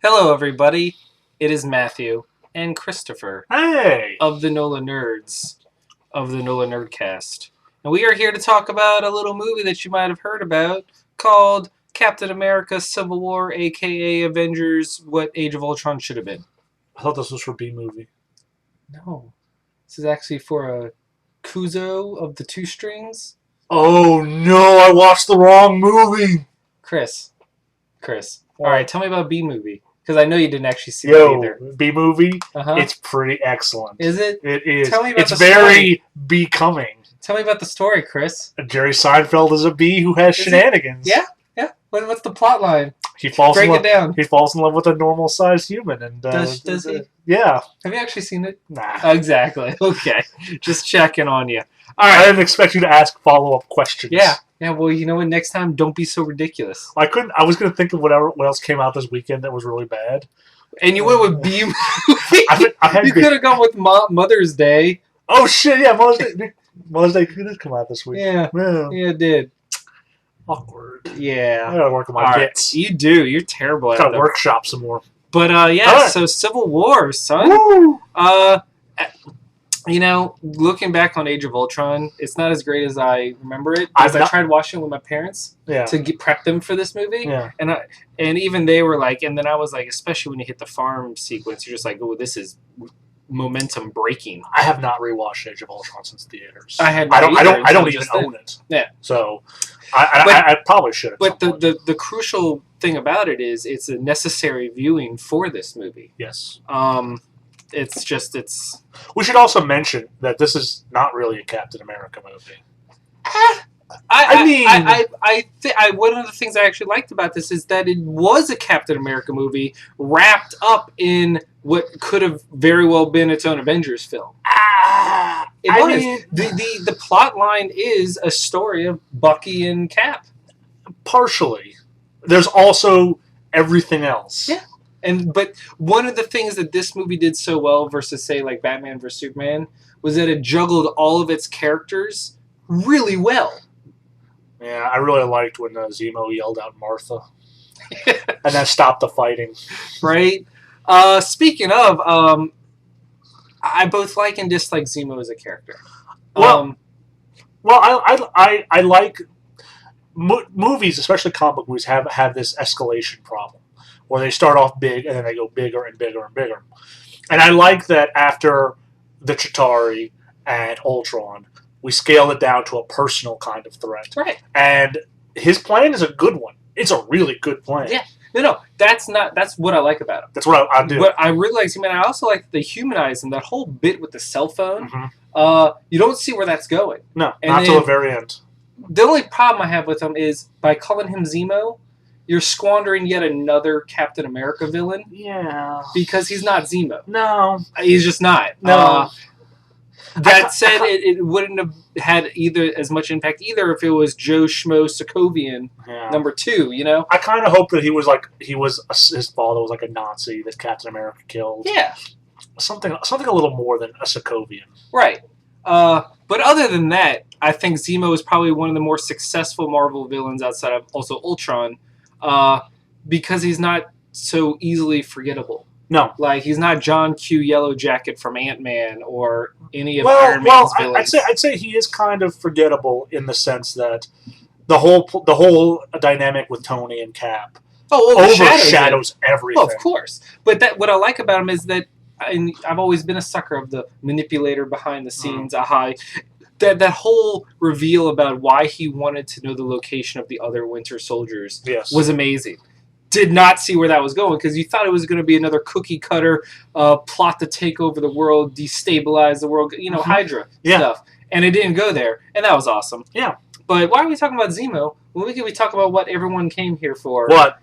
Hello, everybody. It is Matthew and Christopher Hey! of the NOLAnerds of the NOLAnerdcast. And we are here to talk about a little movie that you might have heard about called Captain America Civil War, aka Avengers What Age of Ultron Should Have Been. I thought this was for B-movie. No. This is actually for a Kuzo of the Two Strings. Oh no, I watched the wrong movie! Chris. Alright, tell me about B movie. Because I know you didn't actually see that either. B-movie, Uh-huh. it's pretty excellent. Is it? It is. Tell me about it's the very story. becoming. Tell me about the story, Chris. Jerry Seinfeld is a bee who has shenanigans. Yeah. What's the plot line? He falls Break in it love. down. He falls in love with a normal-sized human, and Does he? Yeah. Have you actually seen it? Nah. Exactly. Okay. Just checking on you. All right. I didn't expect you to ask follow-up questions. Yeah. Well, you know what? Next time, don't be so ridiculous. I couldn't. I was going to think of what else came out this weekend that was really bad. And you went with B movie. You could have gone with Mother's Day. Oh shit! Yeah, Mother's Day did come out this week. Yeah, it did. Awkward. Yeah. I gotta work on my bits. You do. You're terrible at it. Gotta workshop some more. But right. So Civil War, son. Woo! Looking back on Age of Ultron, it's not as great as I remember it. Because I tried watching it with my parents to prep them for this movie. Yeah. And even they were like, and then I was like, especially when you hit the farm sequence, you're just like, oh, this is momentum breaking. I have not rewatched Age of Ultron since theaters. I don't even own it. Yeah. So I probably should. But the crucial thing about it is it's a necessary viewing for this movie. Yes. It's. We should also mention that this is not really a Captain America movie. One of the things I actually liked about this is that it was a Captain America movie wrapped up in what could have very well been its own Avengers film. The plot line is a story of Bucky and Cap. Partially. There's also everything else. Yeah. But one of the things that this movie did so well versus, say, like Batman vs. Superman was that it juggled all of its characters really well. Yeah, I really liked when Zemo yelled out Martha. And that stopped the fighting. Right? Speaking of, I both like and dislike Zemo as a character. I like movies, especially comic movies, have this escalation problem where they start off big and then they go bigger and bigger and bigger. And I like that after the Chitauri and Ultron, we scale it down to a personal kind of threat. Right. And his plan is a good one. It's a really good plan. Yeah. No, that's what I like about him. That's what I do. But I really like him, and I also like the humanize him. That whole bit with the cell phone, you don't see where that's going. No, not till the very end. The only problem I have with him is by calling him Zemo, you're squandering yet another Captain America villain. Yeah. Because he's not Zemo. No. He's just not. No. That said, it wouldn't have had as much impact either if it was Joe Schmo Sokovian number 2, you know? I kind of hope that his father was like a Nazi that Captain America killed. Yeah. Something a little more than a Sokovian. Right. But other than that, I think Zemo is probably one of the more successful Marvel villains outside of also Ultron, because he's not so easily forgettable. No. Like, he's not John Q. Yellow Jacket from Ant-Man or any of Iron Man's villains. I'd say he is kind of forgettable in the sense that the whole dynamic with Tony and Cap overshadows everything. Oh, of course. But what I like about him is that I've always been a sucker of the manipulator behind the scenes, that whole reveal about why he wanted to know the location of the other Winter Soldiers was amazing. Did not see where that was going because you thought it was going to be another cookie cutter plot to take over the world, destabilize the world, Hydra stuff. And it didn't go there. And that was awesome. Yeah. But why are we talking about Zemo? When we talk about what everyone came here for? What?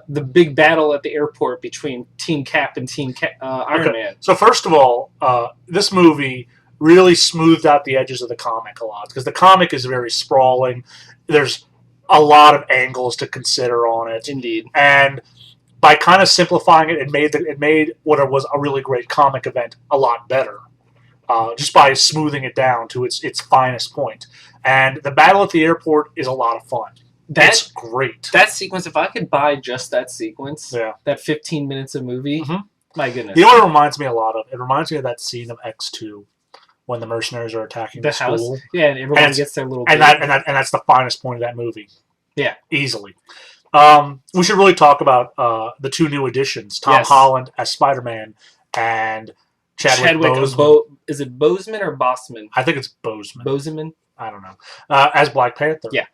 The big battle at the airport between Team Cap and Team Iron Man. So first of all, this movie really smoothed out the edges of the comic a lot because the comic is very sprawling. There's a lot of angles to consider on it. Indeed. And by kind of simplifying it, it made what was a really great comic event a lot better. Just by smoothing it down to its finest point. And the battle at the airport is a lot of fun. It's great. That sequence, if I could buy just that sequence, Yeah. that 15 minutes of movie, my goodness. You know what it reminds me a lot of? It reminds me of that scene of X2 when the mercenaries are attacking the house. school. Yeah, and everyone gets their little and that's the finest point of that movie. Yeah. Easily. We should really talk about the 2 new additions, Tom Holland as Spider-Man and Chadwick Boseman. Is it Boseman or Bossman? I think it's Boseman. Boseman? I don't know. As Black Panther. Yeah.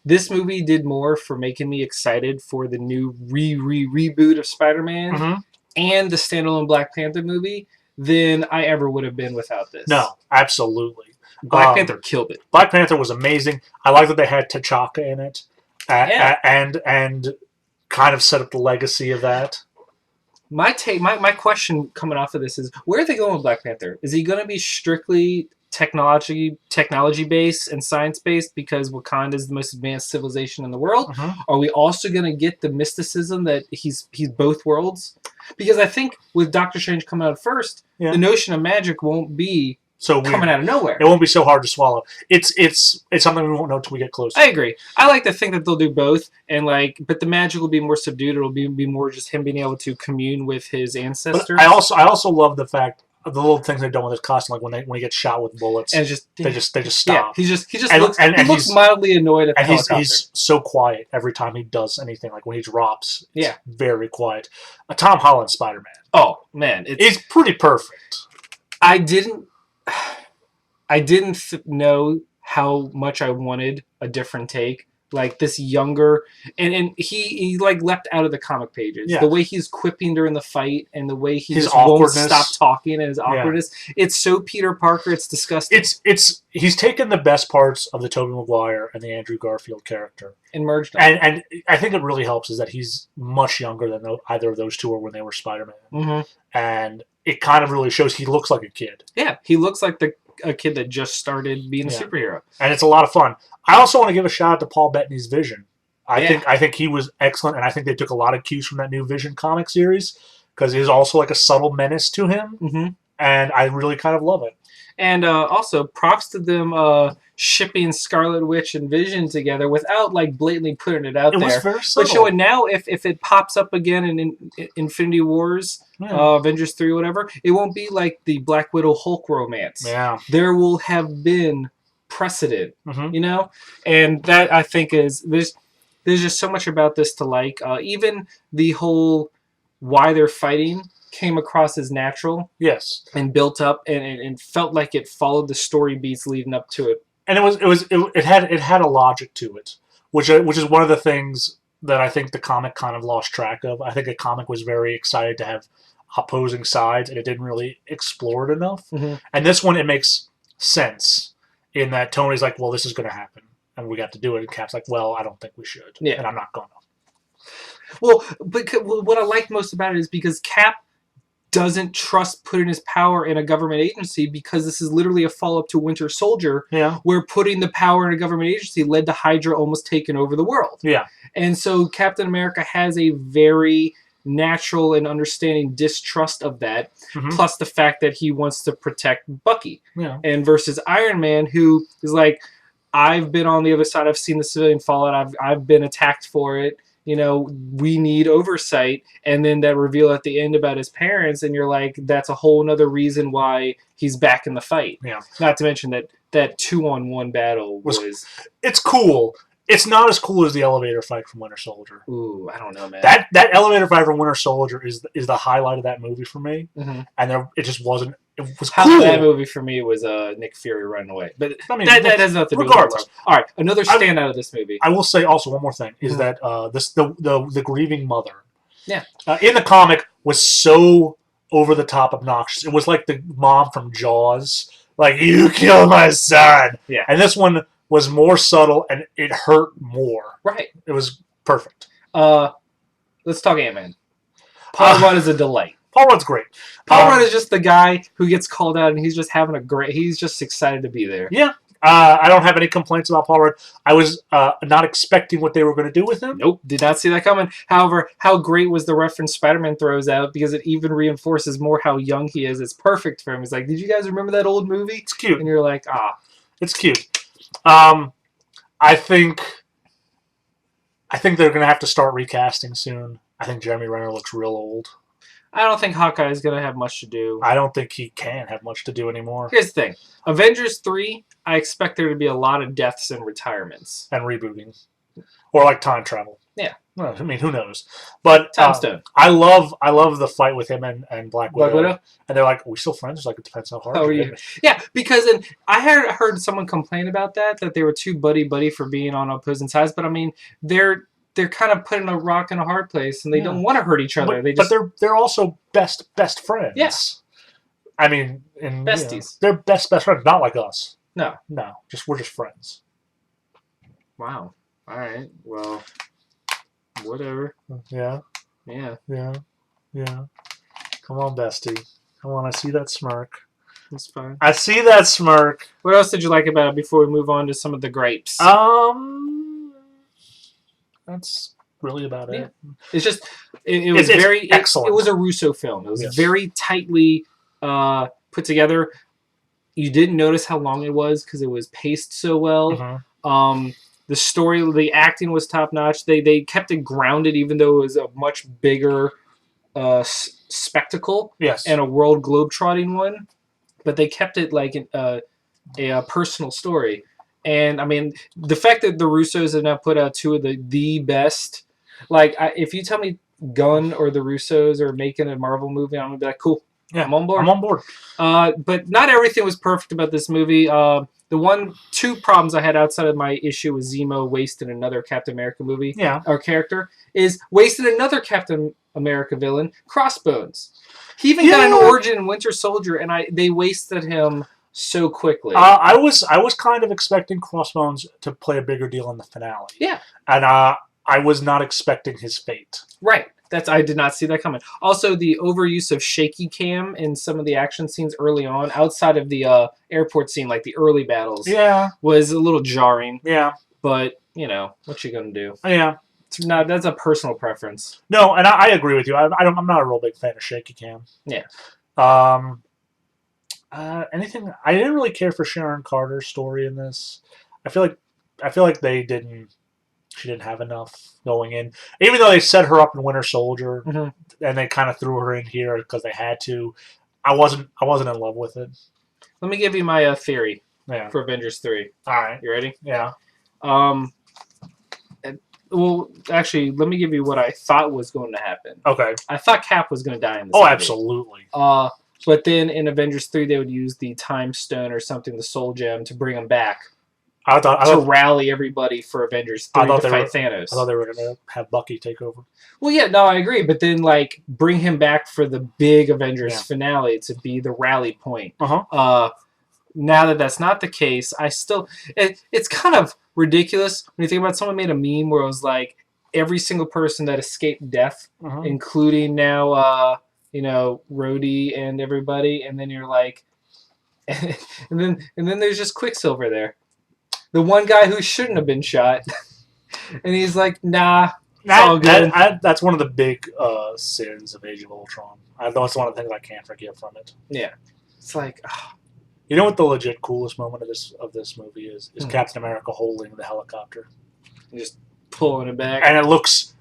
This movie did more for making me excited for the new reboot of Spider-Man and the standalone Black Panther movie than I ever would have been without this. No, absolutely. Black Panther killed it. Black Panther was amazing. I like that they had T'Chaka in it, and kind of set up the legacy of that. My question coming off of this is, where are they going with Black Panther? Is he going to be strictly technology based and science based because Wakanda is the most advanced civilization in the world? Are we also going to get the mysticism that he's both worlds? Because I think with Doctor Strange coming out first, the notion of magic won't be so coming out of nowhere. It won't be so hard to swallow. It's something we won't know until we get closer. I agree. I like to think that they'll do both, and but the magic will be more subdued. It'll be more just him being able to commune with his ancestors. But I also love the fact of the little things they've done with his costume, like when he gets shot with bullets, and they just stop. Yeah, he looks mildly annoyed at the helicopter. He's so quiet every time he does anything. Like when he drops, it's very quiet. Tom Holland Spider-Man. Oh man, it's pretty perfect. I didn't know how much I wanted a different take. Like this younger, and he like leapt out of the comic pages. Yeah. The way he's quipping during the fight, and the way he just won't stop talking, and his awkwardness. Yeah. It's so Peter Parker. It's disgusting. He's taken the best parts of the Tobey Maguire and the Andrew Garfield character and merged them. And I think it really helps is that he's much younger than either of those two were when they were Spider-Man. And it kind of really shows he looks like a kid. Yeah, he looks like a kid that just started being a superhero. And it's a lot of fun. I also want to give a shout out to Paul Bettany's Vision. I think he was excellent, and I think they took a lot of cues from that new Vision comic series because he's also like a subtle menace to him, and I really kind of love it. And also, props to them shipping Scarlet Witch and Vision together without like blatantly putting it out there. Was very subtle. But showing now, if it pops up again in Infinity Wars, Avengers 3, whatever, it won't be like the Black Widow Hulk romance. Yeah, there will have been precedent, you know, and that I think is there's just so much about this to like. Even the whole why they're fighting came across as natural, and built up, and felt like it followed the story beats leading up to it. And it had a logic to it, which is one of the things that I think the comic kind of lost track of. I think the comic was very excited to have opposing sides, and it didn't really explore it enough. And this one, it makes sense in that Tony's like, well, this is going to happen, and we got to do it. And Cap's like, well, I don't think we should, and I'm not going to. Well, but what I like most about it is because Cap doesn't trust putting his power in a government agency because this is literally a follow-up to Winter Soldier, where putting the power in a government agency led to Hydra almost taking over the world. Yeah. And so Captain America has a very natural and understanding distrust of that, plus the fact that he wants to protect Bucky. Yeah. And versus Iron Man, who is like, I've been on the other side, I've seen the civilian fallout, I've been attacked for it. You know, we need oversight. And then that reveal at the end about his parents, and you're like, that's a whole nother reason why he's back in the fight. Yeah. Not to mention that 2-on-1 battle was... It's cool. It's not as cool as the elevator fight from Winter Soldier. Ooh, I don't know, man. That elevator fight from Winter Soldier is the highlight of that movie for me. And it just wasn't... It was cool. Half of that movie for me was Nick Fury running away. But I mean, that has nothing to do with it. All right, another standout of this movie. I will say also one more thing is that the grieving mother in the comic was so over the top obnoxious. It was like the mom from Jaws. Like, you killed my son. Yeah. And this one was more subtle and it hurt more. Right. It was perfect. Let's talk Ant-Man. Paul Rudd is a delight. Paul Rudd's great. Paul Rudd is just the guy who gets called out, and he's just having he's just excited to be there. Yeah. I don't have any complaints about Paul Rudd. I was not expecting what they were going to do with him. Nope, did not see that coming. However, how great was the reference Spider-Man throws out, because it even reinforces more how young he is. It's perfect for him. He's like, did you guys remember that old movie? It's cute. And you're like, It's cute. I think I think they're going to have to start recasting soon. I think Jeremy Renner looks real old. I don't think Hawkeye is going to have much to do. I don't think he can have much to do anymore. Here's the thing. Avengers 3, I expect there to be a lot of deaths and retirements. And rebooting. Or like time travel. Yeah. Well, I mean, who knows? But Time Stone. I love the fight with him and Black Widow. Black Widow? And they're like, are we still friends? Like, it depends how hard you hit me. Yeah, because I heard someone complain about that they were too buddy-buddy for being on opposing sides. But, I mean, they're kind of putting a rock in a hard place, and they don't want to hurt each other. But they're also best friends. Yes. I mean, besties. They're best friends, not like us. No, we're just friends. Wow. All right. Well, whatever. Yeah. Yeah. Yeah. Yeah. Come on, bestie. Come on. I see that smirk. That's fine. I see that smirk. What else did you like about it before we move on to some of the gripes? That's really about it. It's just it was very excellent. It was a Russo film. It was very tightly put together. You didn't notice how long it was because it was paced so well. Mm-hmm. The story, the acting was top notch. They kept it grounded, even though it was a much bigger spectacle and a world globetrotting one. But they kept it like a personal story. And I mean, the fact that the Russos have now put out two of the best, like if you tell me Gunn or the Russos are making a Marvel movie, I'm gonna be like, cool. Yeah, I'm on board. I'm on board. But not everything was perfect about this movie. The two problems I had outside of my issue with Zemo wasting another Captain America movie or character is wasting another Captain America villain, Crossbones. He even got an origin in Winter Soldier, and they wasted him so quickly. I was kind of expecting Crossbones to play a bigger deal in the finale. Yeah, and I was not expecting his fate. Right. I did not see that coming. Also, the overuse of shaky cam in some of the action scenes early on, outside of the airport scene, like the early battles, was a little jarring. Yeah. But, what you gonna do? Yeah. That's a personal preference. No, and I agree with you. I'm not a real big fan of shaky cam. Yeah. Anything? I didn't really care for Sharon Carter's story in this. I feel like they didn't. She didn't have enough going in, even though they set her up in Winter Soldier, and they kind of threw her in here because they had to. I wasn't in love with it. Let me give you my theory for Avengers 3. All right, you ready? Yeah. Well, actually, let me give you what I thought was going to happen. Okay. I thought Cap was going to die in this movie. Absolutely. But then in Avengers 3, they would use the Time Stone or something, the Soul Gem, to bring him back. To rally everybody for Avengers 3 to fight Thanos. I thought they were going to have Bucky take over. Well, yeah, no, I agree. But then, bring him back for the big Avengers finale to be the rally point. Now that that's not the case, it's kind of ridiculous when you think about someone made a meme where it was like every single person that escaped death, including now, Rhodey and everybody, and then you're like, and then there's just Quicksilver there. The one guy who shouldn't have been shot. And he's like, nah, it's all good. That's one of the big sins of Age of Ultron. That's one of the things I can't forgive from it. Yeah. It's like... Oh. You know what the legit coolest moment of this movie is? Is Captain America holding the helicopter. Just pulling it back. And it looks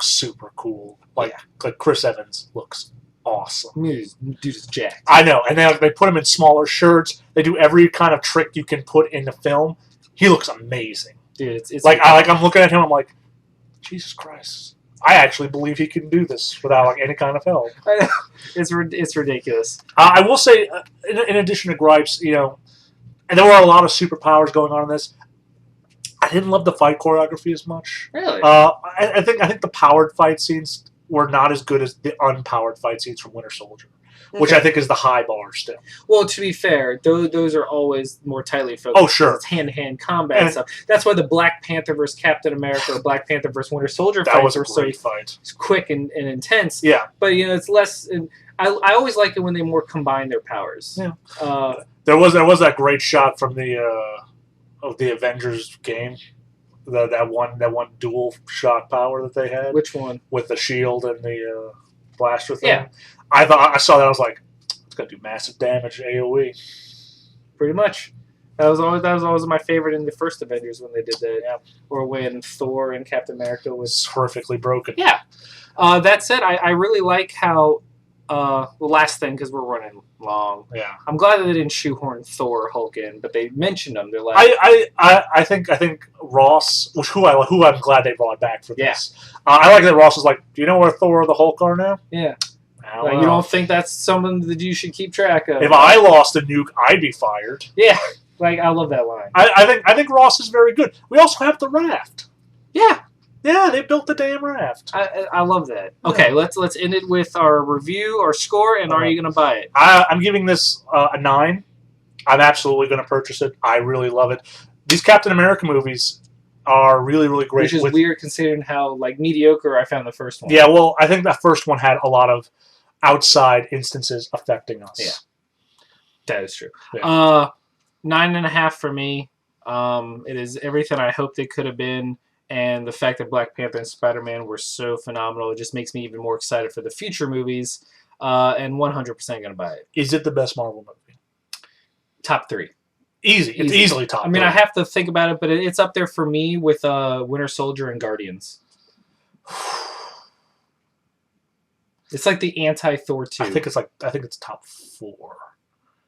super cool. Like Chris Evans looks awesome. Dude is jacked. I know. And they put him in smaller shirts. They do every kind of trick you can put in the film. He looks amazing. Dude, it's I'm looking at him, I'm like, Jesus Christ. I actually believe he can do this without any kind of help. I know. It's ridiculous. I will say, in addition to gripes, and there were a lot of superpowers going on in this. I didn't love the fight choreography as much. Really? I think the powered fight scenes were not as good as the unpowered fight scenes from Winter Soldier. Which I think is the high bar still. Well, to be fair, those are always more tightly focused. Oh, sure. It's hand-to-hand combat and stuff. That's why the Black Panther versus Captain America or Black Panther versus Winter Soldier fights were so quick and intense. Yeah. But, it's less... I always like it when they more combine their powers. Yeah. There was that great shot from the Avengers game. That one dual shot power that they had. Which one? With the shield and the blaster thing. Yeah. I saw that. I was like, it's going to do massive damage AoE. Pretty much. That was always my favorite in the first Avengers when they did that. Yeah. Or when Thor and Captain America was It's horrifically broken. Yeah. That said, I really like how the last thing because we're running long. Yeah. I'm glad that they didn't shoehorn Thor or Hulk in, but they mentioned them. They're like, I think Ross, who I'm glad they brought back for this. I like that Ross was like, do you know where Thor or the Hulk are now? Yeah. Like, you don't think that's someone that you should keep track of? If I lost a nuke, I'd be fired. Yeah. Like I love that line. I think Ross is very good. We also have the raft. Yeah. Yeah, they built the damn raft. I love that. Okay, let's end it with our review, our score, and are you going to buy it? I'm giving this a 9. I'm absolutely going to purchase it. I really love it. These Captain America movies are really, really great. Which is weird considering how mediocre I found the first one. Yeah, well, I think that first one had a lot of outside instances affecting us. Yeah, that is true. Yeah. 9.5 for me. It is everything I hoped it could have been. And the fact that Black Panther and Spider-Man were so phenomenal, it just makes me even more excited for the future movies. And 100% going to buy it. Is it the best Marvel movie? Top 3. Easy. It's easily top 3. I mean, I have to think about it, but it's up there for me with Winter Soldier and Guardians. It's like the anti-Thor 2. I think it's top 4.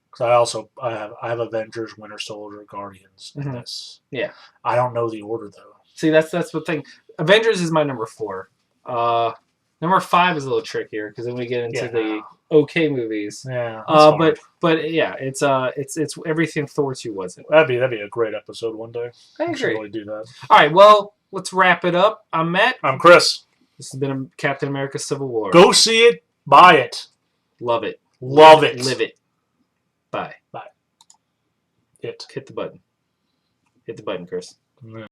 Because I have Avengers, Winter Soldier, Guardians, and this. Yeah. I don't know the order though. See, that's the thing. Avengers is my number 4. Number 5 is a little trickier because then we get into the okay movies. Yeah. But yeah, it's everything Thor 2 wasn't. That'd be a great episode one day. I agree. We should really do that. All right, well, let's wrap it up. I'm Matt. I'm Chris. This has been a Captain America Civil War. Go see it. Buy it. Love it. Love it. Live it. Bye. Hit the button. Hit the button, Chris. Yeah.